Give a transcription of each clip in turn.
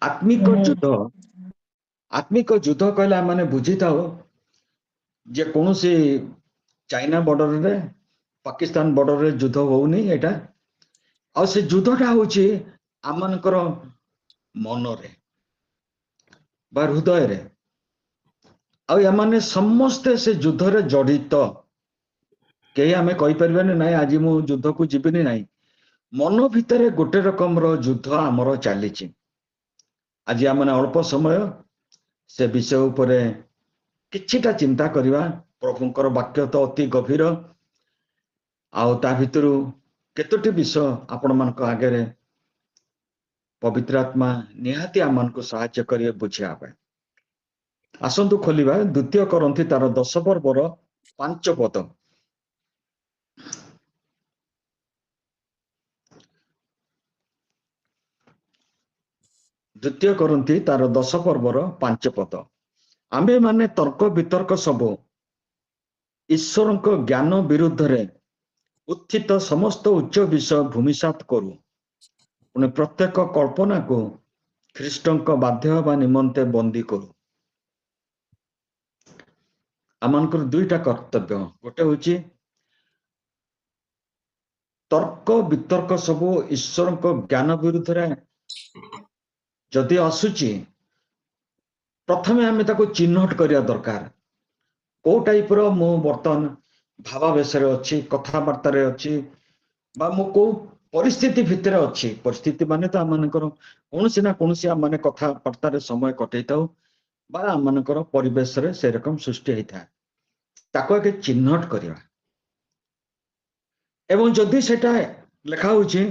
आत्मिक युद्ध कहले माने बुझी थाओ जे कौन सी चाइना बॉर्डर रे पाकिस्तान बॉर्डर रे युद्ध होउनी एटा आ से युद्धटा होची आमनकर मन रे बा हृदय रे आ यामाने समस्त से युद्ध रे जड़ित कहीं आमे कहि परबेनी नाही आज मु युद्ध को जीविनी नाही मन भितरे गोटे रकम रो युद्ध आमर चलीची आज आमने अल्प समय से विषय उपरे किछिटा चिंता करिवा प्रभुंकर वाक्य तो अति गभीर आउ ता भितरु केतोटी विषय आपण मानक आगे रे पवित्र आत्मा निहाती आमन को सहाय्य करिए बुझिया पे आसंतु खोलिबा द्वितीय करंथी तार 10 पर्वर 5 पद द्वितीय करंथी तार 10 पर्वर 5 पद आम्भे माने तर्क वितर्क सब ईश्वरଙ୍କ ज्ञान विरुद्ध रे उत्थित समस्त उच्च विषय भूमिसात करू पुणे प्रत्येक कल्पना को ख्रीष्टଙ୍କ बाध्य हवा निमंते बंदी करू आमनकर दुईटा कर्तव्य गोटे होची तर्क वितर्क सब ईश्वरଙ୍କ ज्ञान विरुद्ध रे जदि आसुची प्रथमे आमे ताको चिन्हट करिया दरकार को टाइप रो मो बर्तन भावावेश रे अछि कथावार्ता रे अछि बा मो को परिस्थिति भितर अछि परिस्थिति माने तो आमनकर कोनसी ना कोनसी माने कथावार्ता रे समय कटैताउ बा आमनकर परिवेश रे से रकम सृष्टि हेता ताको के चिन्हट करिया एवं जदि सेटा लेखा होची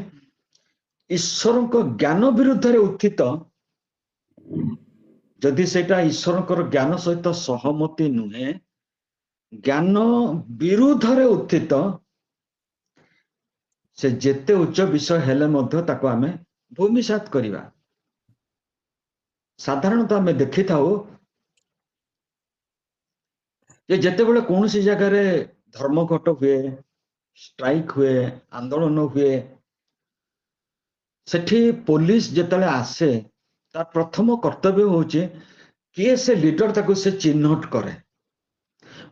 ईश्वरଙ୍କ ज्ञान विरुद्ध रे उत्थित जदि सेटा ईश्वरଙ୍କର ज्ञान सहित सहमति नुहे ज्ञान विरुद्ध रे उत्थित से जेते उच्च विषय हेले मध्य ताको आमे भूमिसात करिवा साधारणतः आमे देखि थाओ जे जेते बेले कोनसी जगह रे धर्मघट हुए स्ट्राइक हुए आंदोलन हुए सेठी पुलिस जेतले आसे ता प्रथम कर्तव्य होचे किए से लीडर ताको से चिन्हट करे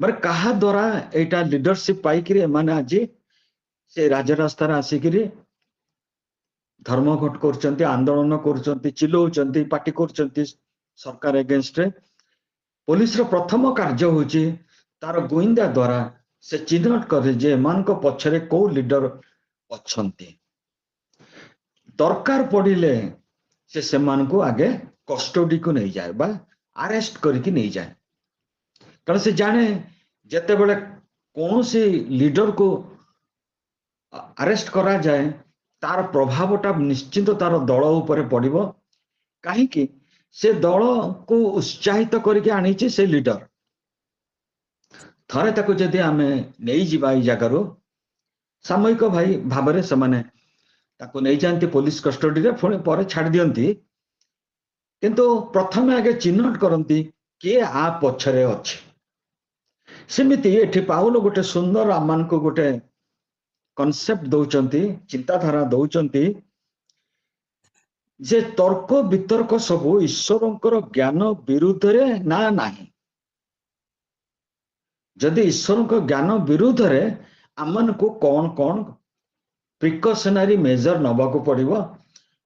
माने कहा द्वारा एटा लीडरशिप पाई करी माने आज से राजरास्ता रे आसिकरी धर्मघट करचंती आंदोलन करचंती चिल्लौचंती पार्टी करचंती सरकार अगेंस्ट रे पुलिस रो प्रथम कार्य होची तार गोइंदा द्वारा से चिन्हट करे जे मान को पछरे को लीडर अछंती दरकार पड़िले से सेमान को आगे कस्टडी को नहीं जाए बा अरेस्ट करके नहीं जाए कारण से जाने जेते बेले कौन सी लीडर को अरेस्ट करा जाए तार प्रभावटा निश्चित तार दल ऊपर पड़िबो काहे कि से दल को उत्साहित करके आनीची से लीडर थरे ताको जदि आमे नहीं जिबा ई जगारो सामयिक भाई भाबरे समाने ताको नहीं जानती पुलिस कस्टडी रे पुणी पर छाड़ दियंती किंतु प्रथमे आगे चिन्हट करंती के आ पछरे अछि सेमिति एठी पाउलो गोटे सुंदर आमान को गोटे कॉन्सेप्ट दौचंती चिंताधारा दौचंती जे तर्क वितर्क सब ईश्वरଙ୍କର ज्ञान विरुद्ध रे ना नाही जदि ईश्वरଙ୍କ ज्ञान विरुद्ध रे आमन को कौन कौन प्रिकॉशनरी मेजर नबा को पड़िबो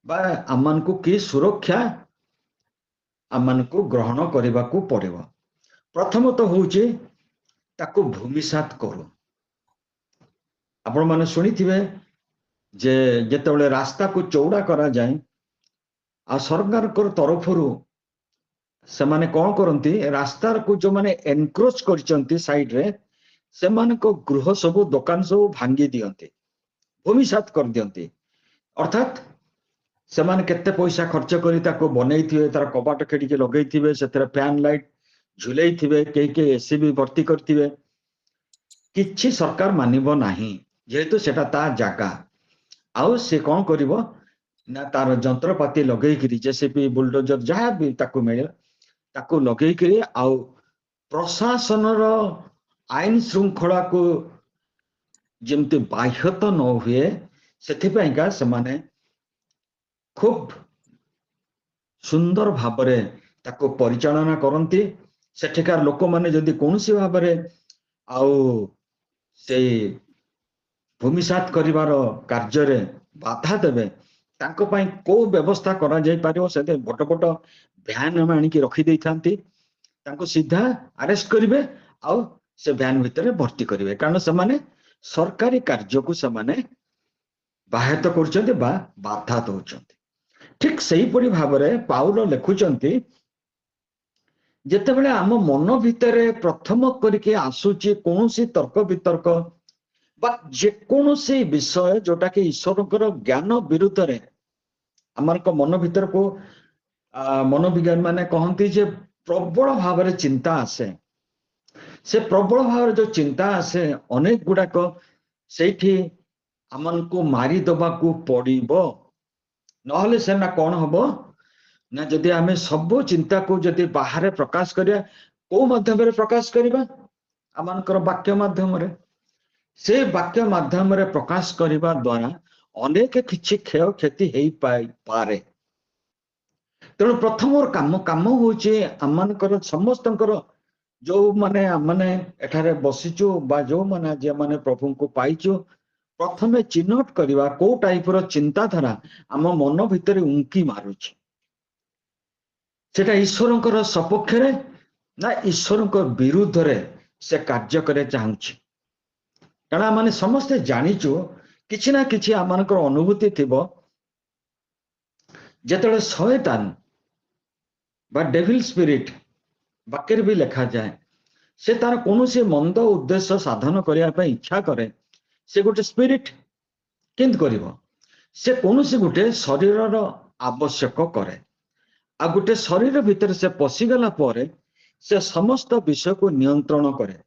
बा आमन को की सुरक्षा आमन को ग्रहण करबा को पड़िबो प्रथम तो होची ताको भूमिसात करू आपण माने सुनिथिबे जे जेतेबेले रास्ता को चौड़ा करा जाए आ सरकार को तरफरु से माने कौन करंती रास्ता को जो माने एनक्रोच करचंती साइड रे से माने को गृह सब दुकान सब भांगी दियंती भूमिसात कर दियंती अर्थात से माने केते पैसा खर्च करी ताको बनैथिबे तार कबाट केडी के लगैथिबे सेतरे फैन लाइट झुलैथिबे के एसी भी भर्ती करथिबे किछि सरकार मानिबो नाही जेहेतु सेटा ता जागा आउ से कौन करिवो ना तार जंत्रपाती लगै करी जेसीबी बुलडोजर जहाँ भी ताको मिले ताको लगै करी आउ प्रशासन रो आईन श्रृंखला को जेमते बाह्यत न हुए सेथिपाई का से माने खूब सुंदर भावरे ताको परिचालना करती सेठिकार लोक माने जदि कौनसी भावरे आउ से भूमिसात करिवार कार्य बाधा देवे तांको पई को व्यवस्था करा जाई पारियो से बड़ बड़ भ्यान आनिकी रखी देई थांती तांको सीधा अरेस्ट करिवे आउ से भ्यान भितर भर्ती करिवे कारण से माने सरकारी कार्य को से माने बाह्यत करछन्ते बा बाधा दउछन्ते ठीक सही परि भाबरे पाउलो लेखुचन्ती जेतेबेले आम मन भितरे प्रथम करके आसुची कोनोसी तर्क वितर्क बा जे कोनोसी विषय जोटा कि ईश्वरकर ज्ञान विरुद्ध रे आमरको मन भितर को मनोविज्ञान माने कहंती जे प्रबल भाव चिंता आसे से प्रबल भाव जो चिंता आसे अनेक गुड़ाक से आमन को मारी दबा को पड़िबो नहले से ना कौन हबो ना जदि आमे सब चिंता को जदि बाहर प्रकाश करिया को माध्यम रे प्रकाश करिबा आमनकर वाक्य माध्यम रे से वाक्य माध्यम रे प्रकाश करिबा द्वारा अनेक किछि क्षय क्षति हेई पारे तेणु प्रथम काम काम होचे आमनकर समस्तकर जो माने माने एठारे बसिचु बा जो माने जे माने प्रभु को पाइचु प्रथमे चिन्हट करिबा को टाइप रो चिंताधारा आम मन भितर उंकी मारुछि सेटा ईश्वरकर सपक्ष रे ना ईश्वरकर विरुद्ध रे से कार्य करे चाहूछि कारण माने समस्त जानिचु किछि ना किछि आमनकर अनुभूति थिबो जेतले शैतान बा डेविल स्पिरिट वाक्य भी लिखा जाए से तार कौन से मंद उद्देश्य साधन करने इच्छा करे से गोटे स्पिरिट केंद करिवो से कौन से गोटे शरीर आवश्यक करे आ गोटे शरीर भितर से पशिगला परे से समस्त विषय को नियंत्रण करे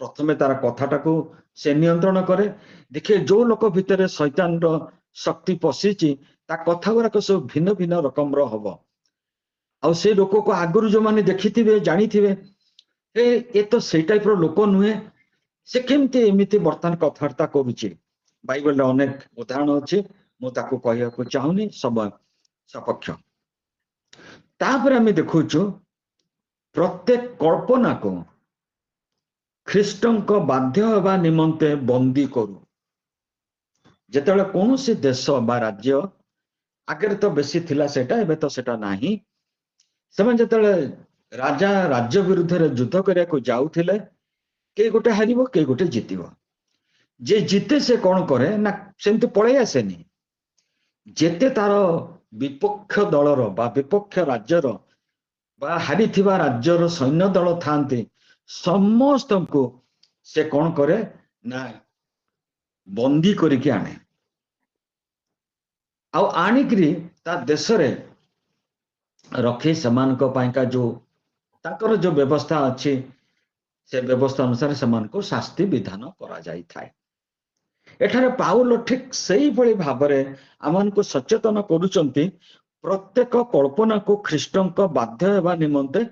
प्रथमे तार कथाटा को से नियंत्रण करे देखिए जो लोक भितर शैतान रो शक्ति पशिची ता कथा गुराक सब भिन्न भिन्न रकम रो हबो आ से लोक को आगुरु जो माने देखिथिबे जानिथिबे ए तो से टाइप रो लोक नुहे से केमती एमिति वर्तमान कथार्ता करूची बाइबल अनेक उदाहरण अछि मु ताको कहया को चाहुनी सब सपक्ष तापर आमे देखुछु प्रत्येक कल्पना को ख्रीष्टन को बाध्य होबा निमंते बंदी करू जेतेले कोनोसी देश बा राज्य आगे तो बेसी थिला सेटा एबे तो सेटा नाही सेमान जेतेले राजा राज्य विरुद्ध रे युद्ध करिया को जाउथिले के गोटे हारिबो के गोटे जितिबो जे जिते से कौन करे ना सेमती पळै आसेनी जेते तार विपक्ष दलर बा विपक्ष राज्यर बा हारिथिबा राज्यर सैन्य दल थांती समस्त को से कौन करे ना बंदी करके आने आनिक्री ता देश रे रखे समान को पाइका जो ताकर जो व्यवस्था अच्छी से व्यवस्था अनुसार समान को शास्ति विधान करा जाई थाए एठारे पाउल ठीक सही भली भाबरे आमन को सचेतन करूचंती प्रत्येक कल्पना को ख्रीष्टन को बाध्य हेबा निमंते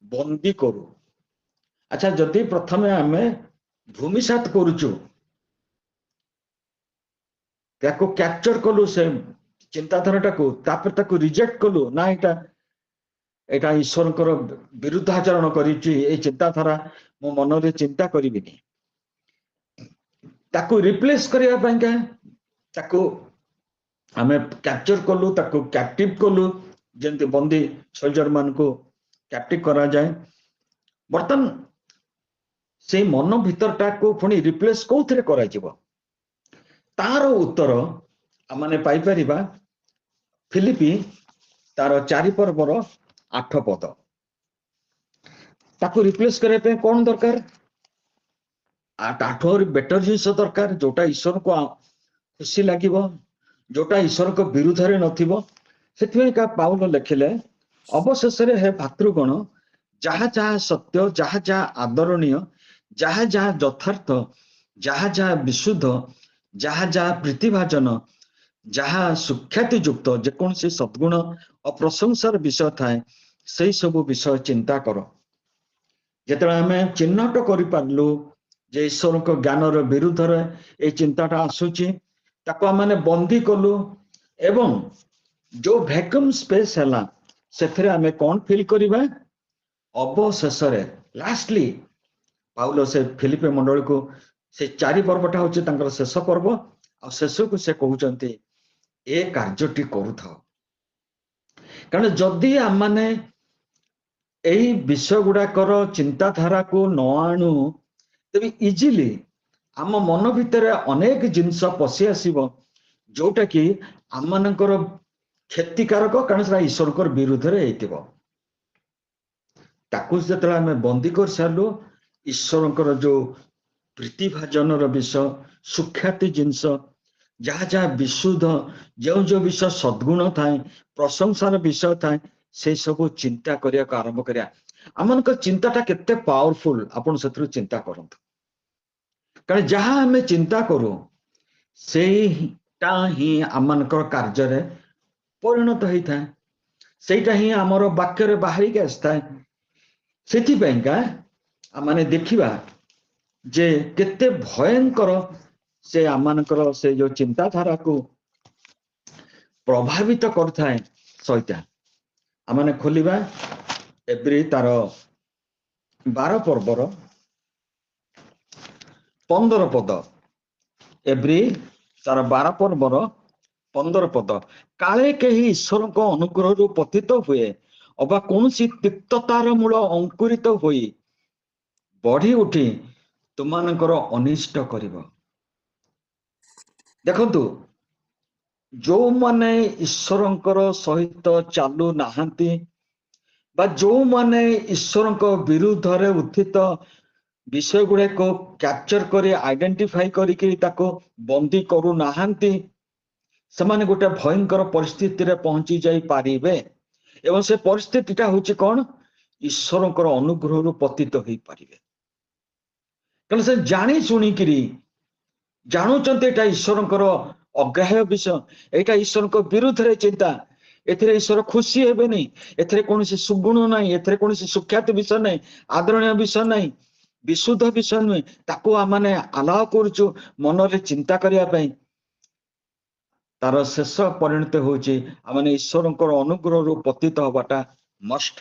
बंदी करू अच्छा जदि प्रथमे आमे भूमिसात करूचु ताको कैप्चर कलु से चिंताधाराटा को तापर ताको रिजेक्ट कलु ना एटा ईश्वर विरुद्धाचरण करिछि ए चिंताधारा मो मन रे चिंता करिबिनी ताको रिप्लेस करिया पाइका ताको आमे कैप्चर कलु ताको कैप्टिव कलु जेंति बंदी सोल्जर मान को कैप्टिव करा जाए बर्तन से मन भीतरटा को पुणी रिप्लेस कोथरे करा जिवो तार उत्तर आमाने पाई परिबा फिलिपी तार 4 पर्वर 8 पद ताको रिप्लेस करे पे कौन दरकार 8 और बेटर जिनिस दरकार जोटा ईश्वर को खुशी लागिबो जोटा ईश्वर को विरुद्ध रे नथिबो सेथिमे का पाउल लेखिले अवशेष रे हे भातृगण जहा जहा सत्य जहा जहा आदरणीय जहा जहा यथार्थ जहा जहा विशुद्ध जहा जहा प्रीतिभाजन जहा सुख्याति युक्त जेकोन से सद्गुण और प्रशंसार विषय थाए से सब विषय चिंता करो जेतले आमे चिन्हट करि पारलु जे ईश्वर को ज्ञान रो विरुद्ध रे ए चिंताटा आसुची ताको माने बंदी कलु एवं जो वैक्यूम स्पेस हला ସେଥିରେ ଆମେ କଣ ଫିଲ୍ କରିବା ଅବଶେଷରେ ଲାଷ୍ଟଲି ପାଉଲ ସେ ଫିଲିପି ମଣ୍ଡଳୀକୁ ସେ 4 ପର୍ବଟା ହଉଛି ତାଙ୍କର ଶେଷ ପର୍ବ ଆଉ ଶେଷକୁ ସେ କହୁଛନ୍ତି ଏ କାର୍ଯ୍ୟଟି କରୁଥାଅ। କାରଣ ଯଦି ଆମମାନେ ଏଇ ବିଷୟ ଗୁଡାକର ଚିନ୍ତାଧାରାକୁ ନ ଆଣୁ ତେବେ ଇଜିଲି ଆମ ମନ ଭିତରେ ଅନେକ ଜିନିଷ ପଶି ଆସିବ ଯୋଉଟା କି ଆମମାନଙ୍କର କ୍ଷତିକାରକ, କାରଣ ସେଟା ଈଶ୍ୱରଙ୍କର ବିରୁଦ୍ଧରେ ହେଇଥିବ। ତାକୁ ଯେତେବେଳେ ଆମେ ବନ୍ଦୀ କରିସାରିଲୁ ଈଶ୍ୱରଙ୍କର ଯୋଉ ପ୍ରୀତିଭାଜନର ବିଷୟ, ସୁଖ୍ୟାତି ଜିନିଷ, ଯାହା ଯାହା ବିଶୁଦ୍ଧ, ଯୋଉ ବିଷୟ ସଦ୍ଗୁଣ ଥାଏ, ପ୍ରଶଂସାର ବିଷୟ ଥାଏ, ସେଇ ସବୁ ଚିନ୍ତା କରିବାକୁ ଆରମ୍ଭ କରିବା। ଆମମାନଙ୍କ ଚିନ୍ତାଟା କେତେ ପାୱାରଫୁଲ ଆପଣ ସେଥିରୁ ଚିନ୍ତା କରନ୍ତୁ। କାରଣ ଯାହା ଆମେ ଚିନ୍ତା କରୁ ସେଇଟା ହିଁ ଆମମାନଙ୍କର କାର୍ଯ୍ୟରେ ପରିଣତ ହେଇଥାଏ, ସେଇଟା ହିଁ ଆମର ବାକ୍ୟରେ ବାହାରିକି ଆସିଥାଏ। ସେଥିପାଇଁକା ଆମେ ଦେଖିବା ଯେ କେତେ ଭୟଙ୍କର ସେ ଆମମାନଙ୍କର ସେ ଯୋଉ ଚିନ୍ତାଧାରାକୁ ପ୍ରଭାବିତ କରୁଥାଏ ଶୈତାନ। ଆମେ ଖୋଲିବା ଏବ୍ରୀ ତାର 12 ପର୍ବର 15 ପଦ। ଏବ୍ରୀ ତାର 12 ପର୍ବର 15 ପଦ। କାଳେ କେହି ଈଶ୍ୱରଙ୍କ ଅନୁଗ୍ରହରୁ ପତିତ ହୁଏ ଅବା କୌଣସି ତିକ୍ତତାର ମୂଳ ଅଙ୍କୁରିତ ହୋଇ ବଢି ଉଠି ତୁମମାନଙ୍କର ଅନିଷ୍ଟ କରିବ। ଦେଖନ୍ତୁ, ଯୋଉମାନେ ଈଶ୍ୱରଙ୍କର ସହିତ ଚାଲୁ ନାହାନ୍ତି ବା ଯୋଉମାନେ ଈଶ୍ୱରଙ୍କ ବିରୁଦ୍ଧରେ ଉତ୍ଥିତ ବିଷୟ ଗୁଡାକ କ୍ୟାପଚର କରି ଆଇଡେଣ୍ଟିଫାଇ କରିକି ତାକୁ ବନ୍ଦୀ କରୁନାହାନ୍ତି, ସେମାନେ ଗୋଟେ ଭୟଙ୍କର ପରିସ୍ଥିତିରେ ପହଞ୍ଚି ଯାଇପାରିବେ। ଏବଂ ସେ ପରିସ୍ଥିତିଟା ହଉଛି କଣ? ଈଶ୍ୱରଙ୍କର ଅନୁଗ୍ରହରୁ ପତିତ ହେଇପାରିବେ। କାରଣ ସେ ଜାଣି ଶୁଣିକିରି ଜାଣୁଛନ୍ତି ଏଇଟା ଈଶ୍ୱରଙ୍କର ଅଗ୍ରାହ୍ୟ ବିଷୟ, ଏଇଟା ଈଶ୍ୱରଙ୍କ ବିରୁଦ୍ଧରେ ଚିନ୍ତା, ଏଥିରେ ଈଶ୍ୱର ଖୁସି ହେବେନି, ଏଥିରେ କୌଣସି ସୁଗୁଣ ନାହିଁ, ଏଥିରେ କୌଣସି ସୁଖ୍ୟାତି ବିଷୟ ନାହିଁ, ଆଦରଣୀୟ ବିଷୟ ନାହିଁ, ବିଶୁଦ୍ଧ ବିଷୟ ନୁହେଁ। ତାକୁ ଆମେ ଆଲାଓ କରୁଛୁ ମନରେ ଚିନ୍ତା କରିବା ପାଇଁ। ତାର ଶେଷ ପରିଣତ ହଉଛି ଆମେ ଈଶ୍ୱରଙ୍କର ଅନୁଗ୍ରହରୁ ପତିତ ହବାଟା ମଷ୍ଟ।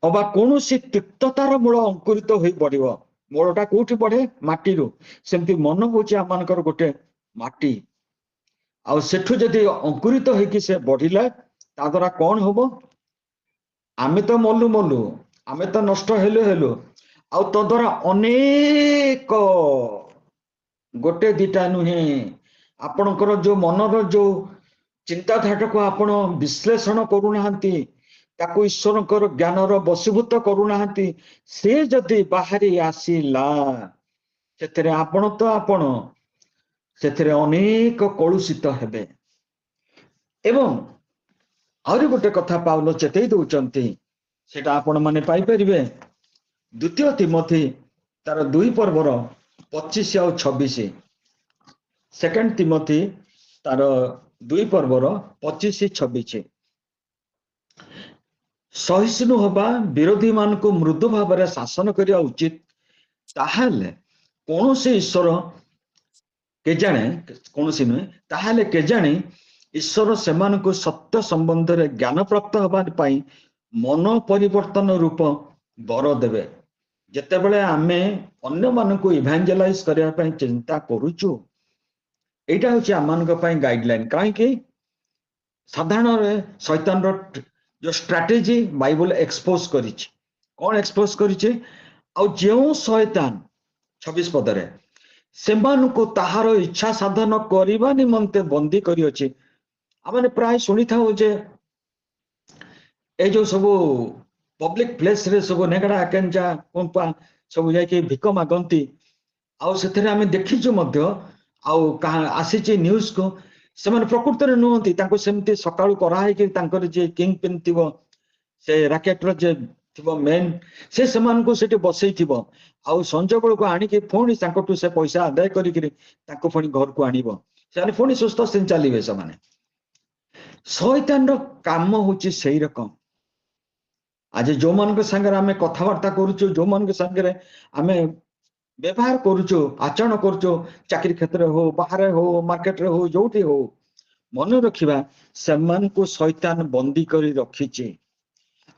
ଅବା କୌଣସି ତିକ୍ତତାର ମୂଳ ଅଙ୍କୁରିତ ହୋଇ ବଢିବ। ମୂଳଟା କୋଉଠି ବଢେ? ମାଟିରୁ। ସେମିତି ମନ ହଉଛି ଆମମାନଙ୍କର ଗୋଟେ ମାଟି, ଆଉ ସେଠୁ ଯଦି ଅଙ୍କୁରିତ ହେଇକି ସେ ବଢିଲା ତା ଦ୍ୱାରା କଣ ହବ? ଆମେ ତ ମଲୁ, ଆମେ ତ ନଷ୍ଟ ହେଲୁ, ଆଉ ତ ଦ୍ୱାରା ଅନେକ, ଗୋଟେ ଦିଟା ନୁହେଁ, ଆପଣଙ୍କର ଯୋଉ ମନର ଯୋଉ ଚିନ୍ତାଧାରାଟାକୁ ଆପଣ ବିଶ୍ଳେଷଣ କରୁନାହାନ୍ତି, ତାକୁ ଈଶ୍ୱରଙ୍କର ଜ୍ଞାନର ବଶୀଭୂତ କରୁନାହାନ୍ତି, ସେ ଯଦି ବାହାରି ଆସିଲା ସେଥିରେ ଆପଣ ସେଥିରେ ଅନେକ କଳୁଷିତ ହେବେ। ଏବଂ ଆହୁରି ଗୋଟେ କଥା ପାଉଲ ଚେତେଇ ଦଉଛନ୍ତି, ସେଟା ଆପଣ ମାନେ ପାଇପାରିବେ 2 ତିମୋଥୀ ତାର 2 ପର୍ବର 25 ଆଉ 26। 2 ତିମୋଥୀ ତାର 2 ପର୍ବର 25 26। ସହିଷ୍ଣୁ ହବା, ବିରୋଧୀ ମାନଙ୍କୁ ମୃଦୁ ଭାବରେ ଶାସନ କରିବା ଉଚିତ, ତାହେଲେ କୌଣସି ଈଶ୍ୱର କେଜାଣେ, କୌଣସି ନୁହେଁ, ତାହେଲେ କେଜାଣେ ଈଶ୍ୱର ସେମାନଙ୍କୁ ସତ୍ୟ ସମ୍ବନ୍ଧରେ ଜ୍ଞାନ ପ୍ରାପ୍ତ ହେବା ପାଇଁ ମନ ପରିବର୍ତ୍ତନ ରୂପ ବର ଦେବେ। ଯେତେବେଳେ ଆମେ ଅନ୍ୟମାନଙ୍କୁ ଇଭାଞ୍ଜେଲାଇଜ କରିବା ପାଇଁ ଚିନ୍ତା କରୁଛୁ, ଏଇଟା ହଉଛି ଆମମାନଙ୍କ ପାଇଁ ଗାଇଡଲାଇନ। କାହିଁକି? ସାଧାରଣରେ ଶୈତାନର ଯୋଉ ଷ୍ଟ୍ରାଟେଜି ବାଇବଲ ଏକ୍ସପୋଜ କରିଛି। କଣ ଏକ୍ସପୋଜ କରିଛି? ଆଉ ଯେଉଁ ଶୈତାନ 26 ପଦରେ ସେମାନଙ୍କୁ ତାହାର ଇଚ୍ଛା ସାଧନ କରିବା ନିମନ୍ତେ ବନ୍ଦୀ କରିଅଛି। ଆମେ ପ୍ରାୟ ଶୁଣିଥାଉ ଯେ ଏଇ ଯୋଉ ସବୁ ପବ୍ଲିକ ପ୍ଲେସରେ ସବୁ ନେଗଡା କେଞ୍ଚା କୁମ୍ପା ସବୁ ଯାଇକି ଭିକ ମାଗନ୍ତି, ଆଉ ସେଥିରେ ଆମେ ଦେଖିଛୁ ମଧ୍ୟ, ଆଉ ଆସିଛି ନ୍ୟୁଜକୁ, ସେମାନେ ପ୍ରକୃତରେ ନୁହନ୍ତି, ତାଙ୍କୁ ସେମିତି ସକାଳୁ କରାହେଇକି ତାଙ୍କର ଯିଏ କିଙ୍ଗ ପିନ୍ ଥିବ, ସେ ରାକେଟର ଯେ ଥିବ ମେନ୍, ସେ ସେମାନଙ୍କୁ ସେଠି ବସେଇଥିବ, ଆଉ ସଞ୍ଜ ବେଳକୁ ଆଣିକି ପୁଣି ତାଙ୍କଠୁ ସେ ପଇସା ଆଦାୟ କରିକିରି ତାଙ୍କୁ ପୁଣି ଘରକୁ ଆଣିବ, ସେମାନେ ପୁଣି ସୁସ୍ଥ ସେମିତି ଚାଲିବେ। ସେମାନେ ଶୈତାନର କାମ ହଉଛି ସେଇ ରକମ। ଆଜି ଯୋଉମାନଙ୍କ ସାଙ୍ଗରେ ଆମେ କଥାବାର୍ତ୍ତା କରୁଛୁ, ଯୋଉମାନଙ୍କ ସାଙ୍ଗରେ ଆମେ ବ୍ୟବହାର କରୁଛୁ, ଆଚରଣ କରୁଛୁ, ଚାକିରି କ୍ଷେତ୍ରରେ ହଉ, ବାହାରେ ହଉ, ମାର୍କେଟରେ ହଉ, ଯୋଉଠି ହଉ, मन रखिबा सेमान को शैतान बंदी करी रखिछि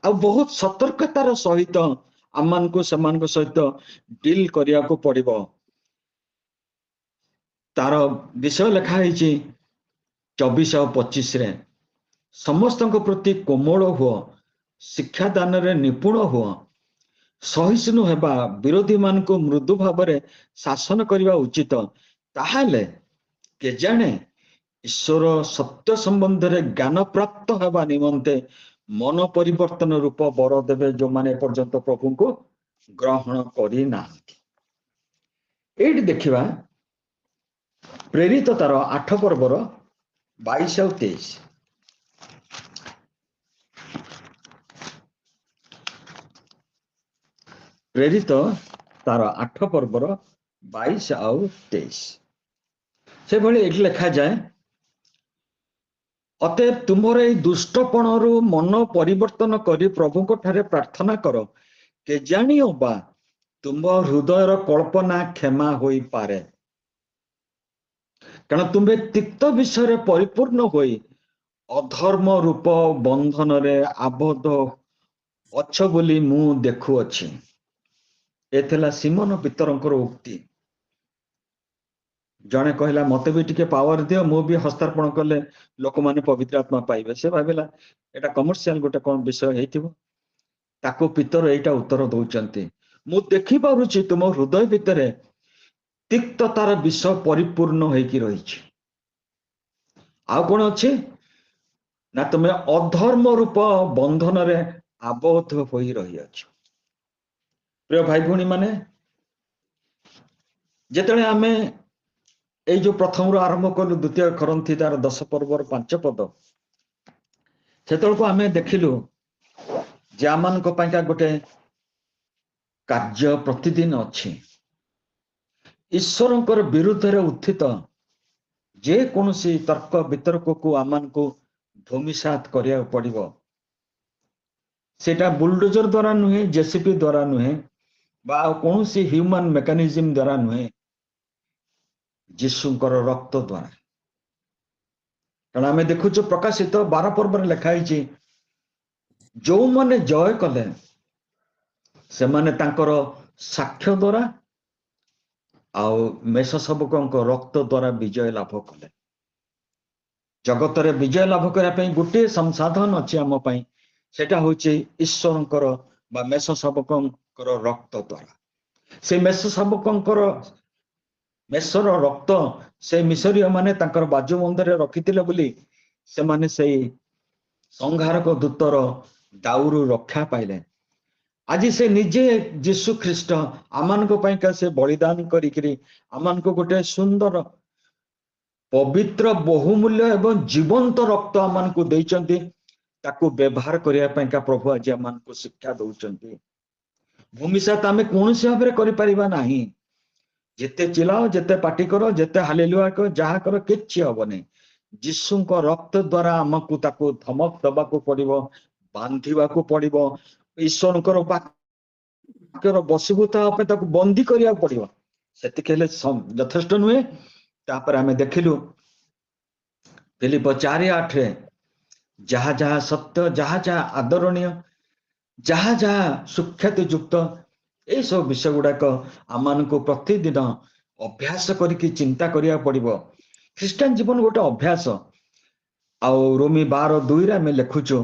आ बहुत सतर्कतार सहित आमान को सेमान को सहित डील करिया को पड़िबो तार विषय लिखा है 24 और 25 रे समस्त प्रति कोमल हुआ शिक्षादान रे निपुण हुआ सहिष्णु हेबा विरोधी मान को मृदु भाव शासन करने उचित ताहले के जाने ईश्वर सत्य संबंध रे ज्ञान प्राप्त हेबा निमंते मन परिवर्तन रूप बर देवे जो माने पर्यंत प्रभु को ग्रहण करी ना एठी देखिबा प्रेरित तार 8 पर्वर 22 और 23 प्रेरित तार 8 पर्वर 22 और 23 से भली एठी लिखा जाए अतएव तुम्हारे दुष्टपण मन परिवर्तन करी प्रभु को ठारे प्रार्थना करो के जानियो बा तुम हृदयर कल्पना क्षमा होई पारे कारण तुम्हें तिक्त विषय परिपूर्ण होई अधर्म रूप बंधन रे आबद्ध अच्छ बोली मु देखु अछि एथला सिमन पितरंकर उक्ति जड़े कहला मत भी टिके पावर दियो मु भी हस्तार्पण कले लोक माने पवित्र आत्मा पाइबे से भाबिला एटा कमर्शियल गोटे कोन विषय हेतिबो ताको पितर एटा उत्तर दउचंती मु देखि पारुची तुम हृदय भितरे तिक्ततार विषय परिपूर्ण होइकी रहिछि आ कोन अछि ना तुम अधर्म रूप बंधन रे आबद्ध होई रही अछि प्रिय भाई भौणी माने जेतले आमे ए जो प्रथम आरंभ कलु द्वितीय करंथी तार 10 पर्वर 5 पद सेतल को आमे देखिलु जे आमान को पाइका गोटे कार्य प्रतिदिन अछि ईश्वरंकर विरुद्ध रे उत्थित जे कोनसी तर्क वितर्क को आमान को भूमिसात करिया पड़िबो सेटा बुलडोजर द्वारा नुहे जेसीपी द्वारा नुहे बा कोनसी ह्यूमन मेकानिज्म द्वारा नुहे जीशुंकर रक्त द्वारा कारण आम देखु प्रकाशित 12 पर्व लिखाई जो माने जय कले से माने तांकर साक्ष्य द्वारा आउ मेष सबक रक्त द्वारा विजय लाभ कले जगत रे विजय लाभ करने गोटे संसाधन अच्छी आम सेटा होचे ईश्वरंकर बा मेष सबकंकर रक्त द्वारा से मेष सबकंकर मेषर रक्त से मिशरीय माने तांकर बाजुबंधरे रखिथिले बोली से माने से संहारक दूतर दाउरु रक्षा पाइले आज से निजे यीशु ख्रीष्ट आमान को पाइका से बलिदान करिकरी आमान को गोटे सुंदर पवित्र बहुमूल्य एवं जीवंत रक्त आमान को देइचंती ताकू व्यवहार करिया पाइका प्रभु आज आमान को शिक्षा दउचंती भूमिसात आमे कोनोसी भाबरे करि परिबा नाही जेते चिल्लाओ जेते पार्टी करो जेते हालेलुया करो जहा करो किछि हबने जीशु को रक्त द्वारा आमको ताको धमक दबा को पड़िबो बांधिबा को पड़िबो ईश्वर को वाक्यर बसीभूता पे ताको बंदी करिया पड़िबो सेति केले यथेष्ट नुहे तापर आमे देखिलु फिलिप 4:8 रे जहा जहा सत्य जहा जहा आदरणीय जहा जहा सुख्याति युक्त ए सब विषय गुड़ाक आमान को प्रतिदिन अभ्यास करके चिंता करिया पड़िबो ख्रिस्टान जीवन गोटे अभ्यास आउ रोमी 12:2 रे आमे लिखुछु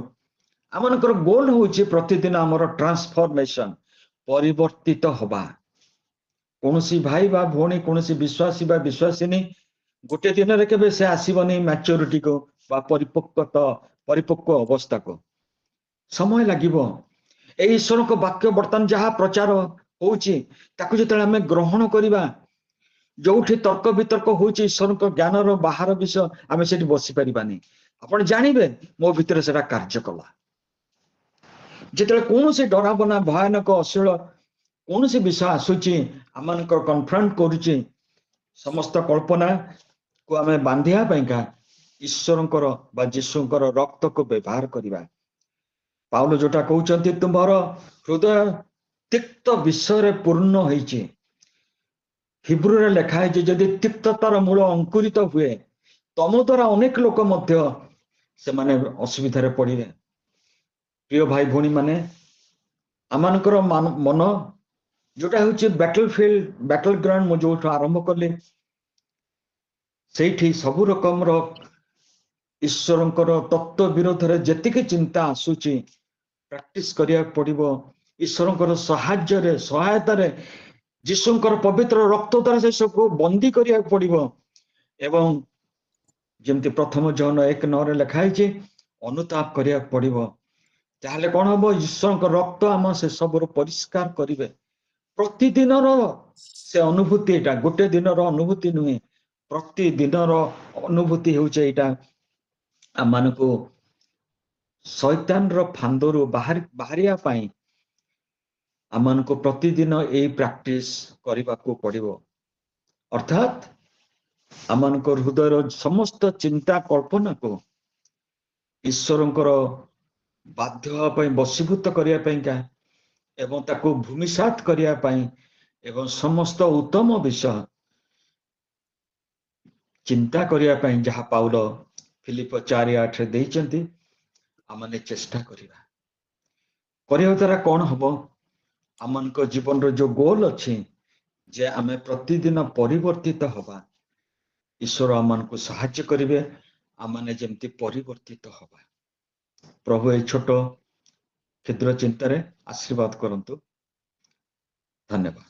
आमानकर गोल होउची प्रतिदिन हमर ट्रांसफॉर्मेशन परिवर्तित होबा कोनोसी भाई बा भोणी कोनोसी विश्वासी बा विश्वासिनी गोटे दिन रे केबे से आसीबनी मैच्योरिटी को बा परिपक्व अवस्था को समय लागिबो ए ईश्वर को वाक्य बर्तन जहाँ प्रचार होउची ताकु जेतले हमें ग्रहण करिबा जोठी तर्क वितर्क होउची ईश्वर को ज्ञान रो बाहर विषय आमे सेठी बसी परिबानी आपण जानिबे मो भीतर सेटा कार्य कला जेतले कोनोसी डराबना भयानक अश्लील कोनोसी विषय आसुची आमानकर कन्फ्रंट करूची समस्त कल्पना को आमे बांधिया पैका ईश्वरंकर बा जीशुंकर रक्त को व्यवहार करिबा पाउल जोटा कहउचंती तुम्हार हृदय तिक्त विषय रे पूर्ण होइची हिब्रू रे लिखा है जदि तिक्ततार मूल अंकुरित हुए ତମ ଦ୍ୱାରା ଅନେକ ଲୋକ ମଧ୍ୟ ସେମାନେ ଅସୁବିଧାରେ ପଡ଼ିବେ। ପ୍ରିୟ ଭାଇ ଭଉଣୀ ମାନେ, ଆମମାନଙ୍କର ମନ ଯୋଉଟା ହେଉଛି ବ୍ୟାଟଲ ଗ୍ରାଉଣ୍ଡ, ମୁଁ ଯୋଉଠୁ ଆରମ୍ଭ କଲି, ସେଇଠି ସବୁ ରକମର ଈଶ୍ୱରଙ୍କର ତତ୍ତ୍ୱ ବିରୋଧରେ ଯେତିକି ଚିନ୍ତା ଆସୁଛି ପ୍ରାକ୍ଟିସ କରିବାକୁ ପଡିବ। ଈଶ୍ୱରଙ୍କର ସାହାଯ୍ୟରେ, ସହାୟତାରେ, ଯୀଶୁଙ୍କର ପବିତ୍ର ରକ୍ତ ଦ୍ୱାରା ସେ ସବୁକୁ ବନ୍ଦୀ କରିବାକୁ ପଡିବ। ଏବଂ ଯେମିତି ପ୍ରଥମ ଜହନ 1:9 ଲେଖା ହେଇଛି, ଅନୁତାପ କରିବାକୁ ପଡିବ। ତାହେଲେ କଣ ହବ? ଈଶ୍ୱରଙ୍କ ରକ୍ତ ଆମ ସେ ସବୁରୁ ପରିଷ୍କାର କରିବେ। ପ୍ରତିଦିନର ସେ ଅନୁଭୂତି, ଏଇଟା ଗୋଟେ ଦିନର ଅନୁଭୂତି ନୁହେଁ, ପ୍ରତିଦିନର ଅନୁଭୂତି ହେଉଛି ଏଇଟା। ଆମମାନଙ୍କୁ ଶୈତାନର ଫାନ୍ଦରୁ ବାହାରିବା ପାଇଁ ଆମମାନଙ୍କୁ ପ୍ରତିଦିନ ଏଇ ପ୍ରାକ୍ଟିସ କରିବାକୁ ପଡିବ। ଅର୍ଥାତ୍ ଆମମାନଙ୍କ ହୃଦୟର ସମସ୍ତ ଚିନ୍ତା କଳ୍ପନାକୁ ଈଶ୍ୱରଙ୍କର ବାଧ୍ୟ ହେବା ପାଇଁ, ବଶୀଭୂତ କରିବା ପାଇଁକା, ଏବଂ ତାକୁ ଭୂମିସାତ କରିବା ପାଇଁ, ଏବଂ ସମସ୍ତ ଉତ୍ତମ ବିଷୟ ଚିନ୍ତା କରିବା ପାଇଁ ଯାହା ପାଉଲ ଫିଲିପ 4:8 ଦେଇଛନ୍ତି, ଆମମାନେ ଚେଷ୍ଟା କରିବା ଦ୍ୱାରା କଣ ହବ? ଆମମାନଙ୍କ ଜୀବନର ଯୋଉ ଗୋଲ ଅଛି ଯେ ଆମେ ପ୍ରତିଦିନ ପରିବର୍ତ୍ତିତ ହବା, ଈଶ୍ୱର ଆମମାନଙ୍କୁ ସାହାଯ୍ୟ କରିବେ ଆମମାନେ ଯେମିତି ପରିବର୍ତ୍ତିତ ହବା। ପ୍ରଭୁ ଏଇ ଛୋଟ କ୍ଷୁଦ୍ର ଚିନ୍ତାରେ ଆଶୀର୍ବାଦ କରନ୍ତୁ। ଧନ୍ୟବାଦ।